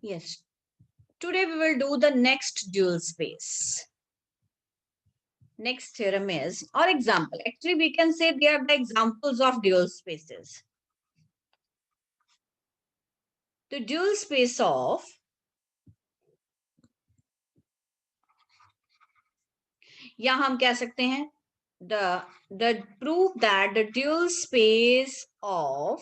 Yes. Today we will do the next dual space. Next theorem is, or example. Actually, we can say they are the examples of dual spaces. The dual space of या हम कह सकते हैं the proof that the dual space of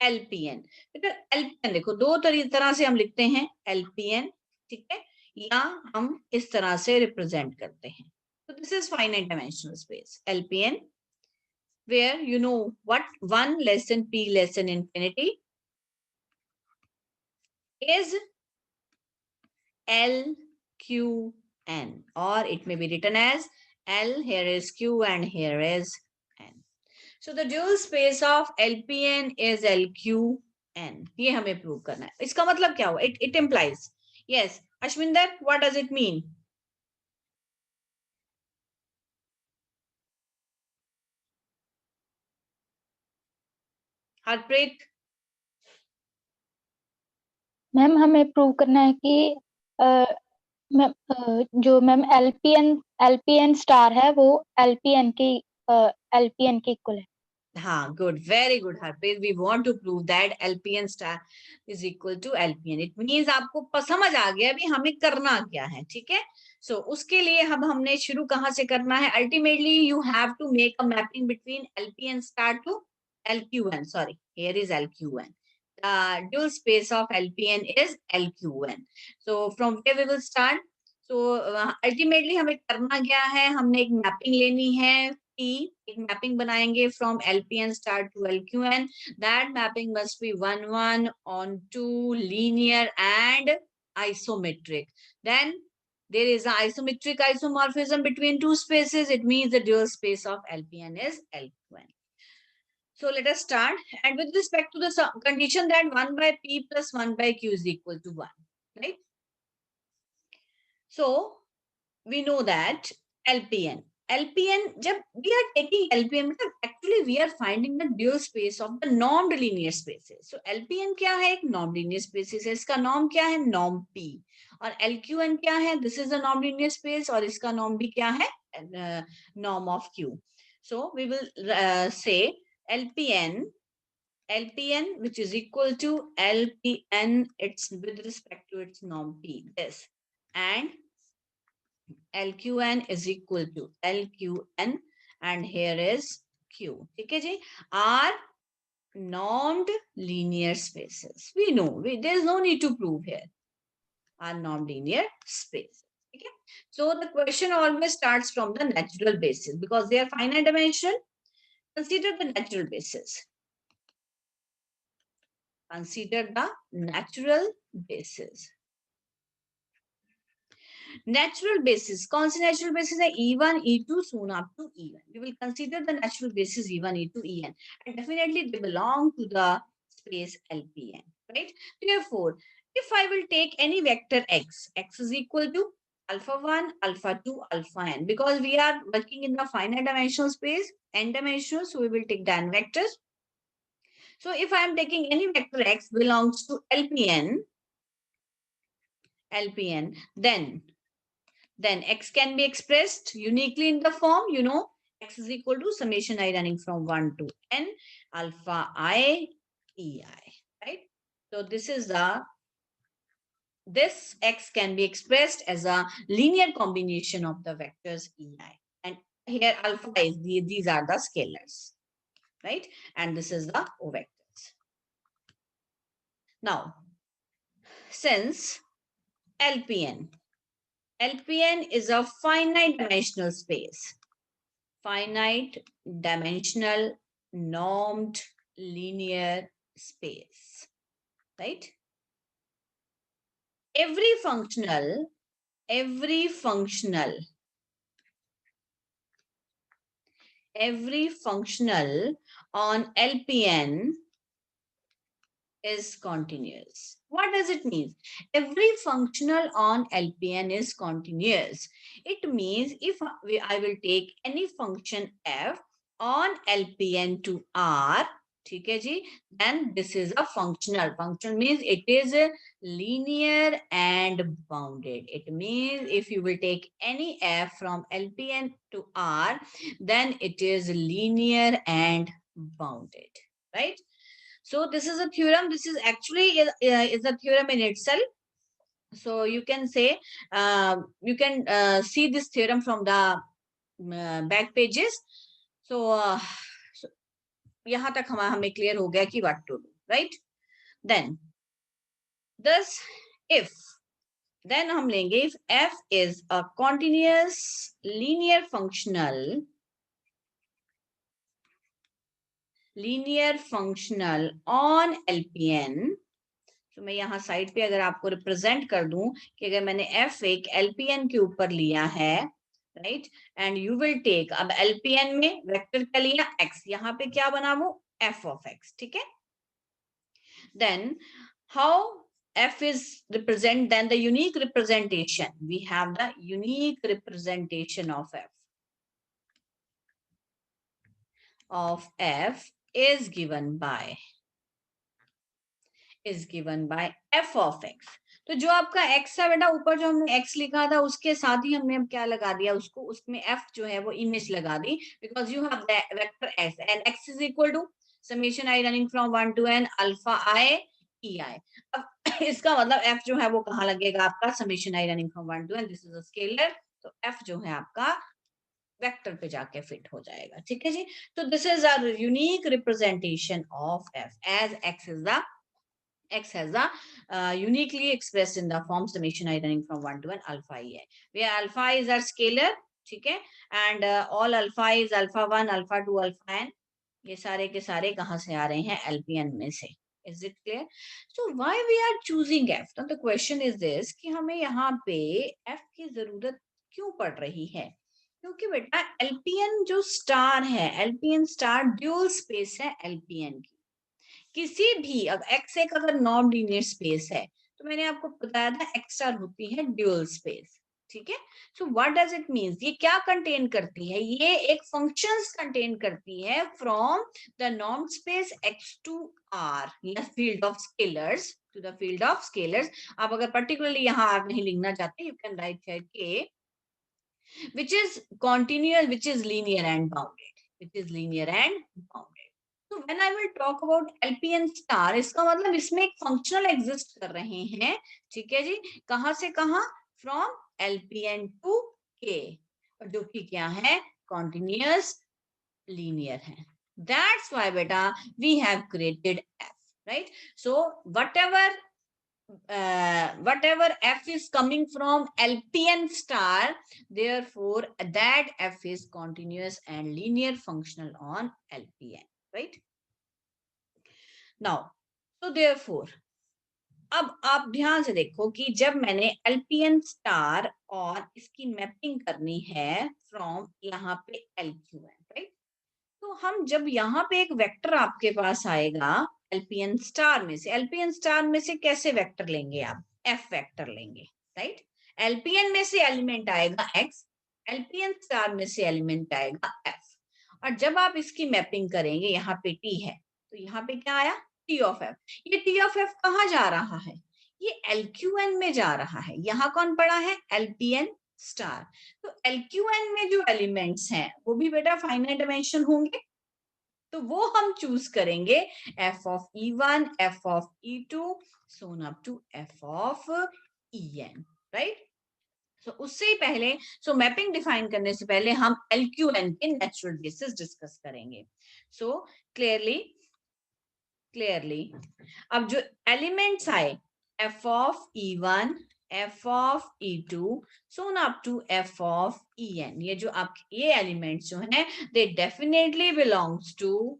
LPN. LPN देखो दो तरह से हम लिखते हैं LPN, ठीक है, या हम इस तरह से रिप्रेजेंट करते हैं. So this is finite dimensional space LPN, where you know what 1 less than p less than infinity is LQN, or it may be written as L, here is Q and here is N. So the dual space of LPN is LQN. ये हमें prove करना है. इसका मतलब क्या हुआ? It implies. Yes, Ashwinder, what does it mean? Harpreet? Ma'am हमें prove करना है कि जो मैम एलपीएन स्टार है वो एलपीएन के इक्वल है. हाँ, good, very good, Harpreet. We want to prove that LPN star is equal to LPN. It means आपको समझ आ गया अभी हमें करना क्या है, ठीक है? So उसके लिए अब हमने शुरू कहाँ से करना है? Ultimately, you have to make a mapping between LPN star to LQN. Sorry, here is LQN. The dual space of LPN is LQN. So from where we will start? So ultimately हमें करना क्या है? हमने एक mapping लेनी है. एक mapping बनाएंगे from LPN star to LQN. That mapping must be 1 on 2 linear and isometric. Then there is an isometric isomorphism between two spaces. It means the dual space of LPN is LQN. So let us start. And with respect to the condition that 1 by P plus 1 by Q is equal to 1, right? So we know that LPN, जब we are taking LPN, actually we are finding the dual space of the normed linear spaces. So LPN क्या है? एक normed linear spaces है. इसका norm क्या है? Norm P. और LQN क्या है? This is the normed linear space और इसका norm भी क्या है? Norm of Q. So we will say LPN which is equal to LPN, it's with respect to its norm P, this, and LQN is equal to LQN and here is Q. ठीक है जी? Are normed linear spaces. We know, there is no need to prove here. Are normed linear spaces. Okay? So the question always starts from the natural basis because they are finite dimensional. Consider the natural basis. Consider the natural basis. Natural basis. कौन सी natural basis है? E1, E2, soon up to En. We will consider the natural basis E1, E2, En. And definitely they belong to the space LPN. Right? Therefore, if I will take any vector x, x is equal to alpha 1, alpha 2, alpha n. Because we are working in the finite dimensional space, n dimensional, so we will take the n vectors. So if I am taking any vector x belongs to LPN, then x can be expressed uniquely in the form, you know, x is equal to summation I running from 1 to n alpha I ei, right? So this x can be expressed as a linear combination of the vectors ei, and here alpha is these are the scalars, right? And this is the O vectors. Now, since LPN is a finite dimensional space, finite dimensional normed linear space, right? Every functional on LPN is continuous. What does it mean? Every functional on LPN is continuous. It means if I will take any function f on LPN to R, ठीक है जी, then this is a functional. Functional means it is linear and bounded. It means if you will take any f from LPN to R, then it is linear and bounded, right? So this is a theorem. This is actually is a theorem in itself. So you can say you can see this theorem from the back pages. So यहाँ तक हमें clear हो गया कि what to do, right? Then thus if, then हम लेंगे if f is a continuous linear functional on LPN, तो मैं यहाँ साइड पे अगर आपको रिप्रेजेंट कर दूं कि अगर मैंने f एक LPN के ऊपर लिया है, right, and you will take, अब LPN में वेक्टर क्या लिया, x, यहाँ पे क्या बना वो f of x, ठीक है? Then how f is represent, then the unique representation, we have the unique representation of f is given by f of x. तो जो आपका x है बेटा, ऊपर जो हमने x लिखा था उसके साथ ही हमने क्या लगा दिया, उसको उसमें f जो है वो इमेज लगा दी, because you have the vector s and x is equal to summation I running from 1 to n alpha I ei. अब इसका मतलब f जो है वो कहाँ लगेगा आपका, summation I running from 1 to n, this is a scalar, तो f जो है आपका वेक्टर पे जाके फिट हो जाएगा, ठीक है जी? तो this is a unique representation of f as x has the uniquely expressed in the form summation I running from 1 to n alpha ei, where alpha is our scalar, ठीक है, and all alpha is alpha 1 alpha 2 alpha n, ये सारे के सारे कहाँ से आ रहे हैं, LPN में से. Is it clear? So why we are choosing f? Now the question is this कि हमें यहाँ पे f की जरूरत क्यों पड़ रही है? क्योंकि बेटा LPN जो स्टार है, LPN स्टार ड्यूल स्पेस है LPN की. किसी भी, अब x एक अगर नॉन लीनियर स्पेस है तो मैंने आपको बताया था x स्टार होती है ड्यूल स्पेस, ठीक है? So what does it means, ये क्या कंटेन करती है, ये एक फंक्शंस कंटेन करती है from the non space x to r या field of scalars to the field of scalars. आप अगर पर्टिकुलरली यहाँ r नहीं लिखना चाहते, you can write here k which is continuous, which is linear and bounded. So when I will talk about LPN star, इसका मतलब इसमें एक फंक्शनल एग्जिस्ट कर रहे हैं, ठीक है जी? कहां से कहां, फ्रॉम LPN टू K, और जो कि क्या है, कॉन्टिन्यूअस लीनियर है. That's why beta we have created F, right? So whatever f is coming from LPN star, therefore that f is continuous and linear functional on LPN, right? Now, so therefore अब आप ध्यान से देखो कि जब मैंने LPN star और इसकी मैपिंग करनी है फ्रॉम यहाँ पे LQN, राइट? तो हम जब यहाँ पे एक वेक्टर आपके पास आएगा LPN स्टार में से कैसे वेक्टर लेंगे आप, f वेक्टर लेंगे, राइट? LPN में से एलिमेंट आएगा x, LPN स्टार में से एलिमेंट आएगा f, और जब आप इसकी मैपिंग करेंगे, यहाँ पे t है तो यहाँ पे क्या आया, t of f. ये t of f कहाँ जा रहा है, ये LQN में जा रहा है. यहाँ कौन पड़ा है, LPN स्टार. तो LQN में जो एलिमेंट्स हैं वो भी बेटा फाइनाइट डायमेंशन होंगे, तो वो हम चूज करेंगे f of e1, f of e2, so on up to f of en, right? So उससे ही पहले, सो मैपिंग डिफाइन करने से पहले हम LQN के नेचुरल बेसिस डिस्कस करेंगे. सो क्लियरली अब जो एलिमेंट्स आए, f of e1, f of e2, so on up to f of en, ये जो आप ये एलिमेंट्स जो हैं, they definitely belongs to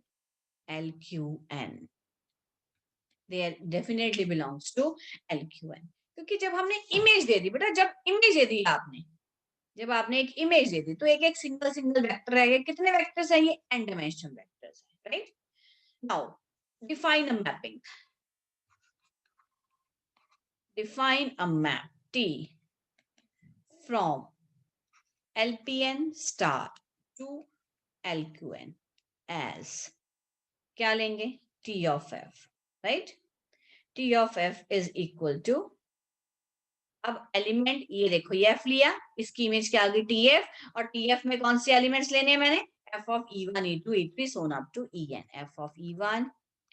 LQN. They definitely belongs to LQN. क्योंकि जब हमने इमेज दे दी बेटा, जब इमेज दे दी आपने, जब आपने एक इमेज दे दी तो एक एक सिंगल वेक्टर रहेगा. कितने वेक्टर्स हैं, ये n डायमेंशनल वेक्टर्स हैं, right? Now define a mapping. Define a map T from LPN star to LQN as क्या लेंगे, T of F, right. T of F is equal to, अब element ये देखो, ये एफ लिया, इसकी इमेज क्या आ गई टी एफ, और टी एफ में कौन से एलिमेंट्स लेने हैं मैंने, F of E1 E2 E3 so on up to En, F of E1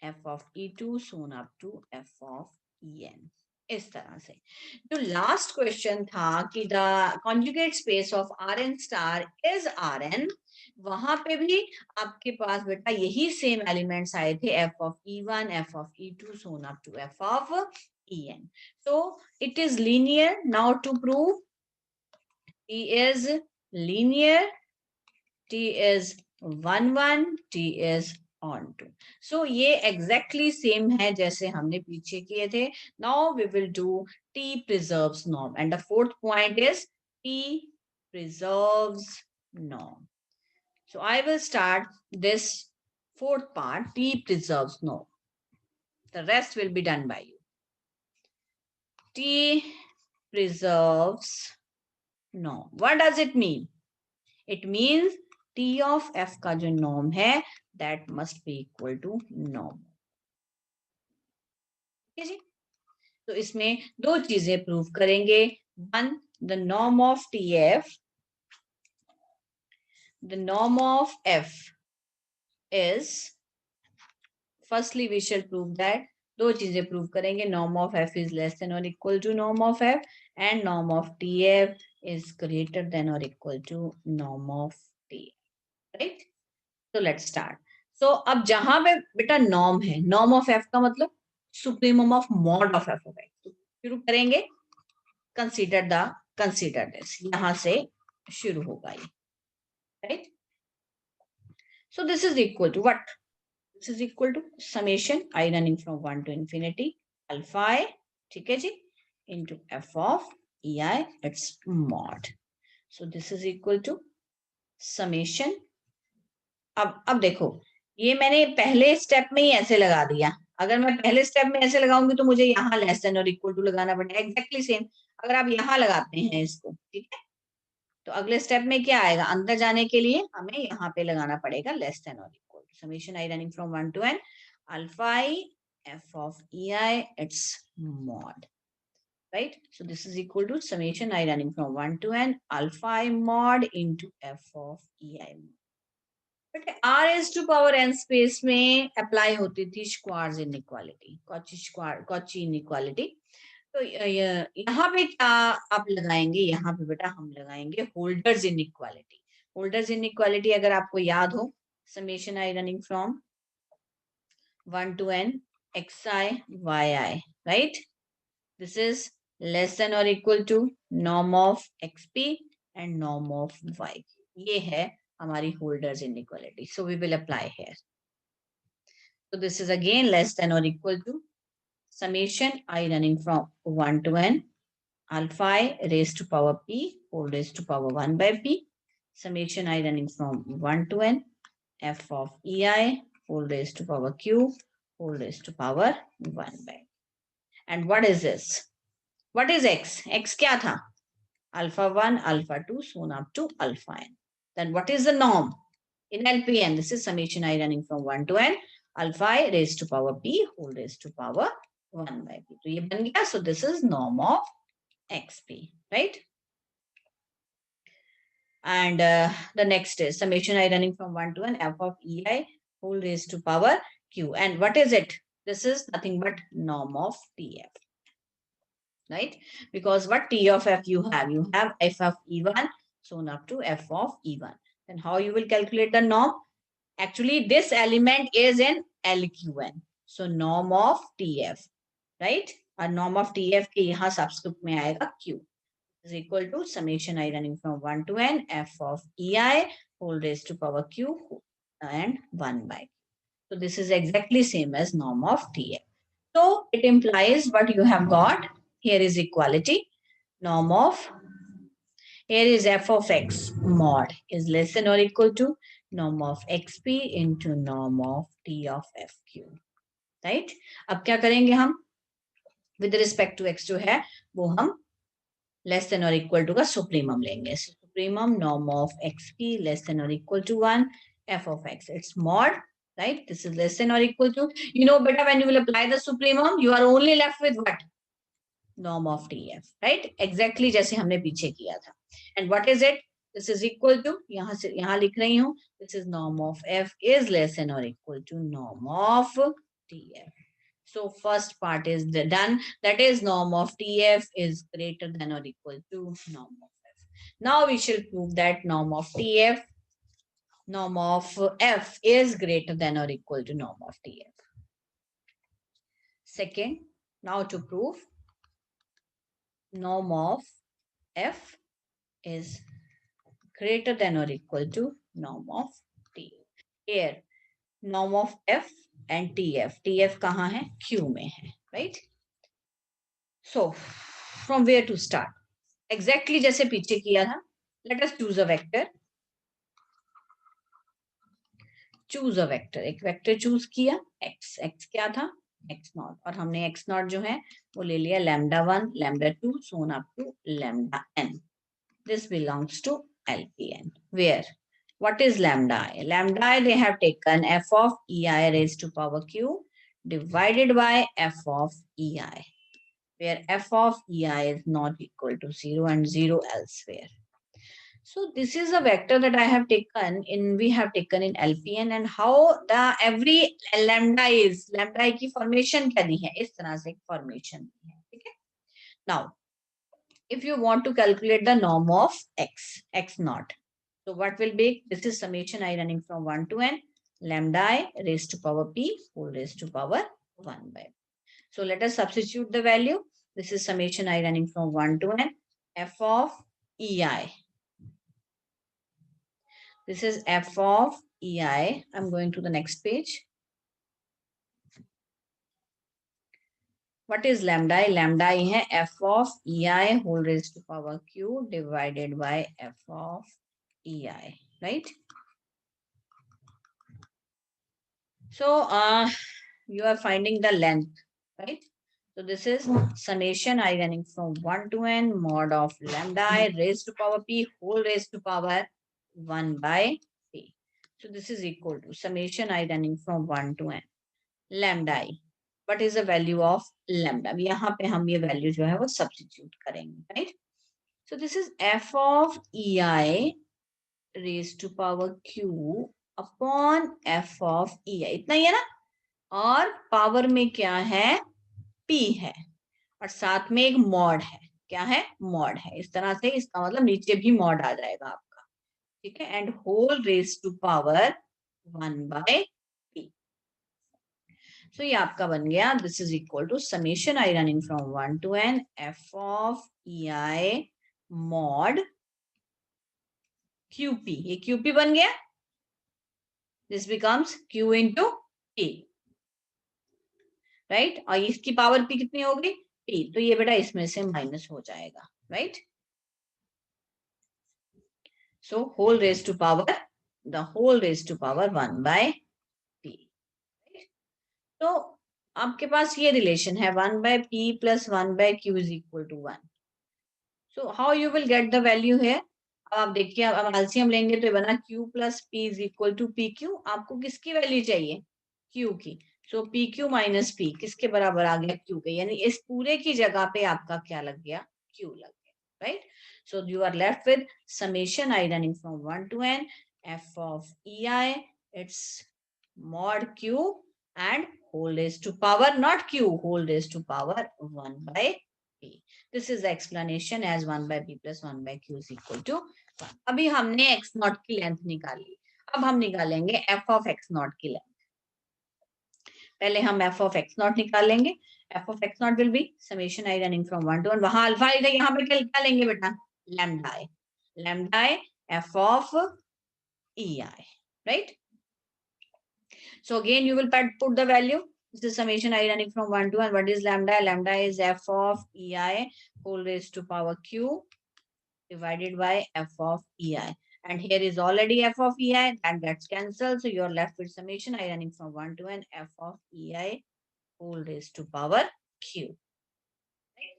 F of E2 so on up to F of En, इस तरह से। जो लास्ट क्वेश्चन था कि the conjugate space of Rn star is Rn, वहां पे भी आपके पास बेटा यही सेम एलिमेंट्स आए थे, F of E1 F of E2 so on up to F of En. So it is linear. Now to prove T is linear, T is 1 1, T is on 2. So ये exactly same है जैसे हमने पीछे किए थे. Now we will do T preserves norm, and the fourth point is T preserves norm. So I will start this fourth part, T preserves norm. The rest will be done by you. T preserves norm. What does it mean? It means T of F का जो norm है, that must be equal to norm. ठीक है जी, तो इसमें दो चीजें prove करेंगे. One, the norm of TF, the norm of F is, firstly we shall prove that, दो चीजें प्रूव करेंगे. Norm of F is less than or equal to norm of F, and norm of TF is greater than or equal to norm of T, right? So let's start. So अब जहां पे बेटा norm है, norm of F का मतलब supremum of mod of F of X. तो शुरू करेंगे, consider this, यहां से शुरू होगा ये, right? So this is equal to what? This is equal to summation I running from 1 to infinity alpha I, ठीक है जी, into f of ei its mod. So this is equal to summation. अब देखो, ये मैंने पहले step में ही ऐसे लगा दिया. अगर मैं पहले स्टेप में ऐसे लगाऊंगी तो मुझे यहाँ लेस देन और इक्वल टू लगाना पड़ेगा. एग्जैक्टली सेम अगर आप यहाँ लगाते हैं इसको, ठीक है, तो अगले स्टेप में क्या आएगा, अंदर जाने के लिए हमें यहाँ पे लगाना पड़ेगा लेस देन और equal to. Summation i running from 1 to n alpha i f of ei its mod, right? So this is equal to summation I running from 1 to n alpha I mod into f of ei mod. But R S to power n space में apply होती थी स्क्वार्ज inequality, Cauchy inequality. तो यहाँ पे क्या आप लगाएंगे, यहाँ पे बेटा हम लगाएंगे होल्डर्स इनइक्वालिटी. होल्डर्स इनइक्वालिटी अगर आपको याद हो, summation i running from 1 to n xi yi, right? This is less than or equal to norm of xp and norm of y. ये है हमारी holders inequality. So we will apply here. So this is again less than or equal to summation I running from 1 to n alpha I raised to power p whole raised to power 1 by p. Summation I running from 1 to n f of ei whole raised to power q whole raised to power 1 by. And what is this? What is x? X क्या था? Alpha 1, alpha 2, so on up to alpha n. Then what is the norm? In LPN, this is summation I running from 1 to n, alpha I raised to power p whole raised to power 1 by p. तो ये बन गया. So this is norm of xp, right? And the next is summation I running from 1 to n f of ei whole raised to power q. And what is it? This is nothing but norm of tf, right? Because what t of f you have f of e1 so on up to f of e1. Then how you will calculate the norm? Actually this element is in LQN, so norm of tf, right? और norm of tf के यहाँ subscript में आएगा q is equal to summation I running from 1 to n f of ei whole raised to power q and 1 by. So this is exactly same as norm of tf. So it implies what you have got here is equality. Norm of, here is f of x mod is less than or equal to norm of xp into norm of t of fq, right? अब क्या करेंगे हम, with respect to x जो है वो हम less than or equal to का supremum लेंगे. Supremum norm of xp less than or equal to 1 f of x its mod right? This is less than or equal to, beta, when you will apply the supremum, you are only left with what? Norm of TF, right? Exactly जैसे हमने पीछे किया था. And what is it? This is equal to, यहाँ लिख रही हूँ, this is norm of F is less than or equal to norm of TF. So first part is done. That is norm of TF is greater than or equal to norm of F. Now we shall prove that norm of F is greater than or equal to norm of TF. Second, now to prove norm of F is greater than or equal to norm of TF. Here, norm of F and TF. TF कहाँ है? Q में है, right? So, from where to start? Exactly जैसे पीछे किया था. Let us choose a vector. Choose a vector. एक vector choose किया. X. X क्या था? x0. और हमने x0 जो है वो ले लिया λ1, λ2, so on up to λn. This belongs to LPN. Where? What is lambda I? Lambda I, they have taken f of ei raised to power q divided by f of ei, where f of ei is not equal to 0 and 0 elsewhere. So this is a vector that we have taken in LPN, and how the every lambda I की formation क्या दी है? इस तरह से formation दी है, ठीक है? Now, if you want to calculate the norm of x0, so what will be? This is summation I running from 1 to n, lambda I raised to power p whole raised to power 1 by. So let us substitute the value. This is summation I running from 1 to n, f of ei. This is f of ei. I'm going to the next page. What is lambda I? Lambda I है f of ei whole raised to power q divided by f of ei, right? So you are finding the length, right? So this is summation I running from 1 to n mod of lambda I raised to power p whole raised to power 1 by p. So this is equal to summation I running from 1 to n lambda I. What is the value of lambda? यहाँ पे हम ये value जो है वो substitute करेंगे, right? So this is f of ei raised to power q upon f of ei. इतना ही है ना? और पावर में क्या है? p है, और साथ में एक मॉड है. क्या है? मॉड है. इस तरह से इसका मतलब नीचे भी मॉड आ जाएगा आपका, ठीक है? And whole raise to power 1 by p. So ये आपका बन गया. This is equal to summation i running from 1 to n f of ei mod qp. ये qp बन गया. This becomes q into p, right? और इसकी पावर p कितनी होगी? p. तो ये बेटा इसमें से माइनस हो जाएगा, right? So whole raised to power, the whole raised to power 1 by p. तो आपके पास ये रिलेशन है 1 by p plus 1 by q is equal to 1. So how you will get the value here? अब आप देखिए, अब एलसीएम लेंगे तो ये बना q plus p is equal to pq. आपको किसकी वैल्यू चाहिए? q की. So pq minus p किसके बराबर आ गया? q के. यानी इस पूरे की जगह पे आपका क्या लग गया? q लग गया, right? So you are left with summation I running from 1 to n f of ei, its mod q and whole raised to power, not q, whole raised to power 1 by p. This is the explanation as 1 by p plus 1 by q is equal to 1. अभी हमने x not की length निकाली. अब हम निकालेंगे f of x not की length. पहले हम f of x नॉट निकालेंगे. f of x not will be summation I running from 1 to 1. वहां अल्फा है, यहाँ पे क्या लेंगे बेटा? Lambda I. Lambda I f of ei, right? So again you will put the value. This is summation I running from 1 to 1. What is lambda? Lambda is f of ei whole raised to power q divided by f of ei. And here is already f of ei, that gets cancelled. So you are left with summation I running from 1 to n f of ei whole raised to power q. Right?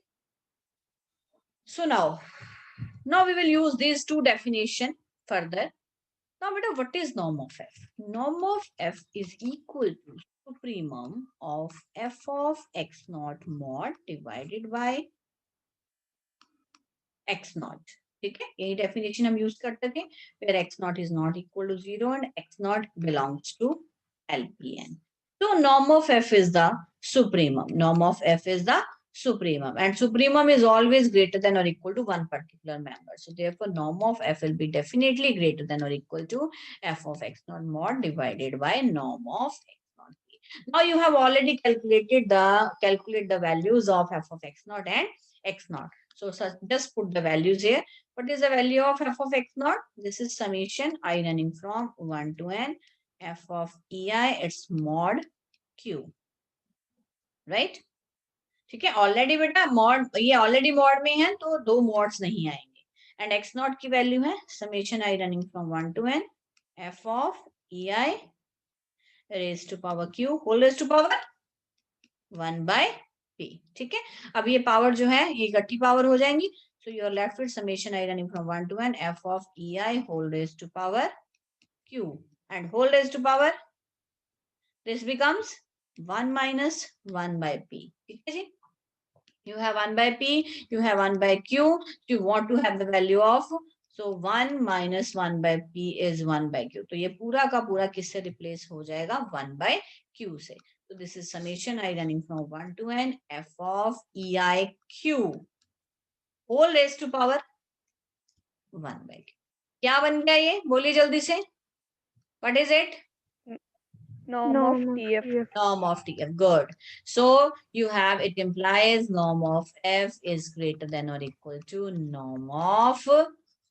So now we will use these two definition further. Now beta, what is norm of f? Norm of f is equal to supremum of f of x naught mod divided by x naught. ठीक है, यही definition हम use करते थे, where x naught is not equal to 0 and x naught belongs to LPN. So norm of f is the supremum. Norm of f is the supremum, and supremum is always greater than or equal to one particular member. So therefore norm of f will be definitely greater than or equal to f of x naught mod divided by norm of x naught p. Now you have already calculate the values of f of x naught and x naught. So just put the values here. What is the value of f of x naught? This is summation I running from 1 to n f of ei, it's mod q, right? ठीक है, already बेटा mod, ये already mod में है तो दो mods नहीं आएंगे. एंड एक्स नॉट की वैल्यू है summation i running from 1 to n f of ei raised to power q whole raised to power 1 by p. ठीक है, अब ये पावर जो है ये इकट्ठी पावर हो जाएंगी. So you are left with summation I running from 1 to n f of ei whole raised to power q, and whole raised to power, this becomes 1 minus 1 by p. ठीक है जी, you have 1 by p, you have 1 by q, you want to have the value of, so 1 minus 1 by p is 1 by q. तो ये पूरा का पूरा किससे replace हो जाएगा? 1 by q से. So this is summation I running from 1 to n f of ei q whole raised to power 1 by q. क्या बन गया ये? बोलिए जल्दी से. What is it? Norm of TF. Norm of TF. Good. So you have, it implies norm of f is greater than or equal to norm of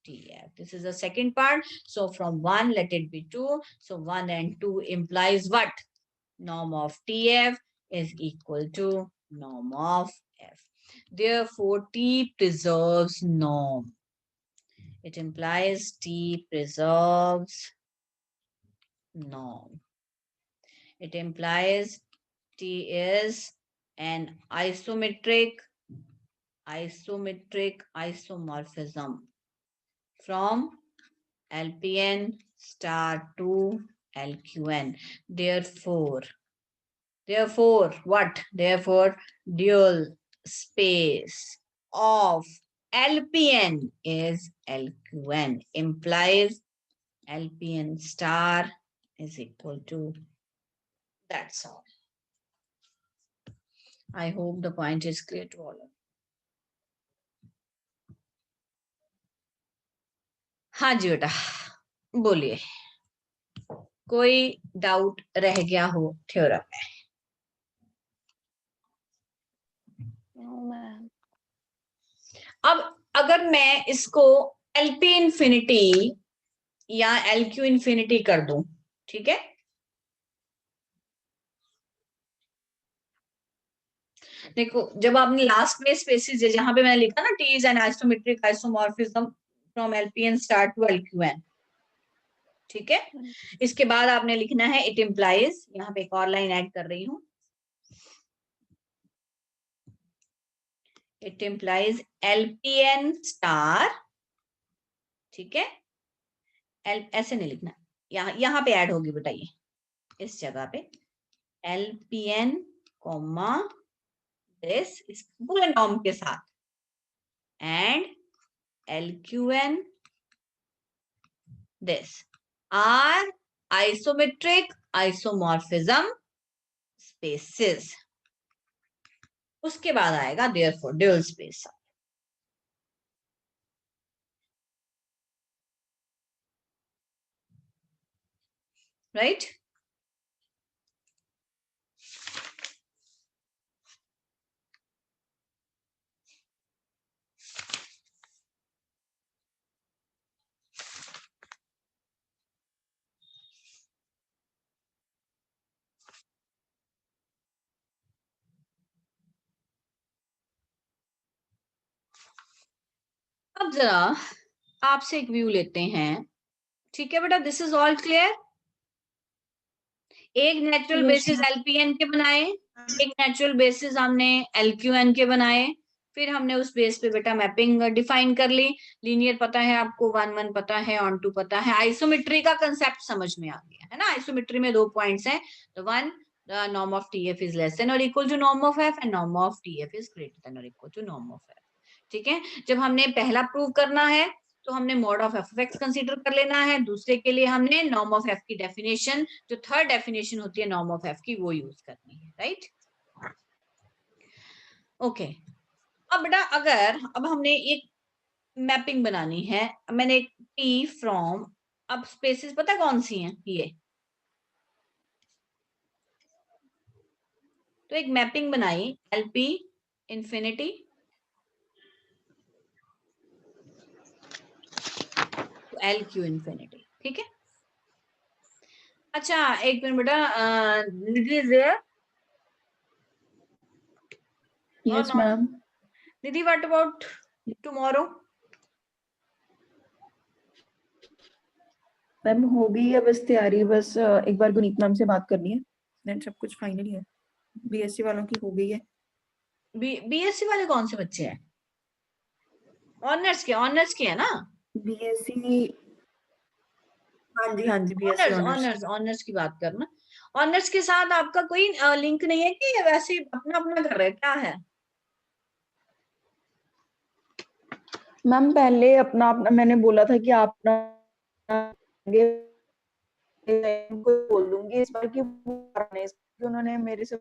TF. This is the second part. So from 1, let it be 2. So 1 and 2 implies what? Norm of TF is equal to norm of f. Therefore, T preserves norm. It implies T preserves norm. It implies T is an isometric isomorphism from LPN star to LQN. Therefore, what? Therefore, dual space of LPN is LQN, implies LPN star is equal to, that's all. I hope the point is clear to all of you. हाँ जी बेटा, बोलिए, कोई doubt रह गया हो theorem में? अब अगर मैं इसको LP इंफिनिटी या LQ इंफिनिटी कर दूं, ठीक है, देखो जब आपने लास्ट में स्पेसिस है जहां पे मैंने लिखा ना T is an isometric isomorphism from LPN star to LQN, ठीक है, इसके बाद आपने लिखना है इट इम्प्लाइज, यहाँ पे एक और लाइन ऐड कर रही हूं, इट इम्प्लाइज LPN स्टार, ठीक है, ऐसे नहीं लिखना, यहाँ पे ऐड होगी बेटा, ये इस जगह पे LPN कॉमा दिस, इस पूरे नॉर्म के साथ, and LQN this are isometric isomorphism spaces. उसके बाद आएगा therefore dual space, right? अब जरा आपसे एक व्यू लेते हैं, ठीक है बेटा, दिस इज ऑल क्लियर? एक नेचुरल बेसिस LPN के बनाए, एक नेचुरल बेसिस हमने LQN के बनाए, फिर हमने उस बेस पे बेटा मैपिंग डिफाइन कर ली। लीनियर पता है आपको, 1 1 पता है, ऑन टू पता है, आइसोमेट्री का कंसेप्ट समझ में आ गया है ना। आइसोमेट्री में 2 पॉइंट्स हैं, तो 1 the norm of TF is less than or equal to norm of F and norm of TF is greater than or equal to norm of F। ठीक है, जब हमने पहला प्रूव करना है तो हमने mod of F x consider कर लेना है, दूसरे के लिए हमने नॉर्म ऑफ एफ की डेफिनेशन, जो थर्ड डेफिनेशन होती है नॉर्म ऑफ एफ की, वो यूज करनी है, राइट। ओके, अब बेटा अगर अब हमने एक मैपिंग बनानी है, मैंने एक टी फ्रॉम, अब स्पेसिस पता है कौन सी हैं ये, तो एक मैपिंग बनाई LP infinity L Q infinity, ठीक है। अच्छा एक मिनट बेटा, Nidhi is there? Yes, ma'am. Nidhi, what about tomorrow? Ma'am हो गई है बस तैयारी, बस एक बार गुनीत मैम से बात करनी है, देन सब कुछ फाइनल है। बीएससी वालों की हो गई है। बीएससी वाले कौन से बच्चे हैं? ऑनर्स के है ना? बीएससी, हाँ जी बीएससी ऑनर्स की बात करना। ऑनर्स के साथ आपका कोई लिंक नहीं है कि वैसे अपना अपना कर रहे, क्या है? मैम पहले अपना अपना मैंने बोला था कि आप को बोल दूंगी इस बार की, उन्होंने मेरे से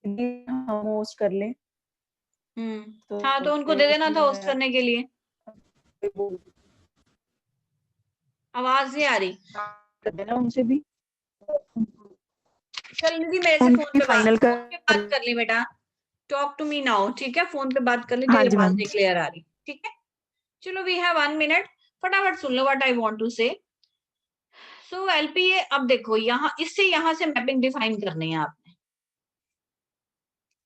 हम होस्ट कर ले। हाँ तो उनको दे देना था होस्ट करने के लिए। आवाज नहीं आ रही, कर देना उनसे भी। चल निधि मेरे से फोन पे फाइनल बात कर ली बेटा, टॉक टू मी नाउ, ठीक है, फोन पे बात कर ली, हाँ तेरी जी आवाज मैम। नहीं क्लियर आ रही, ठीक है। चलो वी हैव 1 मिनट, फटाफट सुन लो व्हाट आई वांट टू से। सो एलपीए, अब देखो यहाँ इससे यहाँ से मैपिंग डिफाइन करनी है आपने।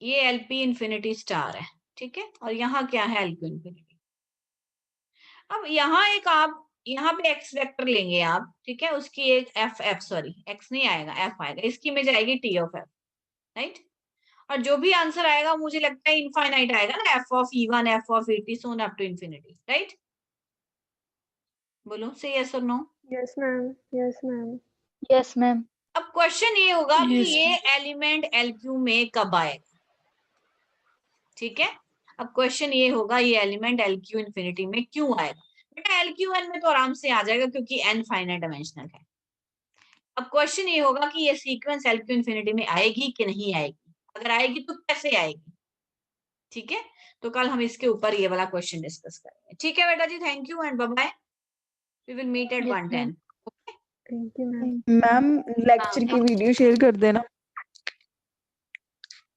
ये एलपी इंफिनिटी स्टार है, ठीक है, और यहाँ क्या है एलपी इंफिनिटी। अब यहाँ एक आप यहाँ पे एक्स वेक्टर लेंगे आप, ठीक है, उसकी एक सॉरी एक्स नहीं आएगा, एफ आएगा, इसकी में जाएगी टी ऑफ एफ, राइट। और जो भी आंसर आएगा मुझे लगता है इनफाइनाइट आएगा ना, f of E1 F of E2 so on up to infinity, right. बोलो से यस और no. Yes, ma'am. Yes, ma'am. Yes ma'am. अब क्वेश्चन ये होगा कि Yes. ये एलिमेंट LQ में कब आएगा, ठीक है। अब क्वेश्चन ये होगा ये एलिमेंट LQ इंफिनिटी में क्यों आएगा। बेटा LQN में तो आराम से आ जाएगा क्योंकि n फाइनाइट डायमेंशनल है। अब क्वेश्चन ये होगा कि ये सीक्वेंस LQ इंफिनिटी में आएगी कि नहीं आएगी, अगर आएगी तो कैसे आएगी, ठीक है। तो कल हम इसके ऊपर ये वाला क्वेश्चन डिस्कस करेंगे, ठीक है बेटा जी। Thank you and bye bye, we will meet at 1:10। Thank you, ma'am. Ma'am lecture की वीडियो शेयर कर देना।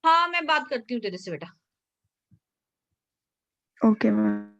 हाँ मैं बात करती हूँ तेरे से बेटा। Okay ma'am.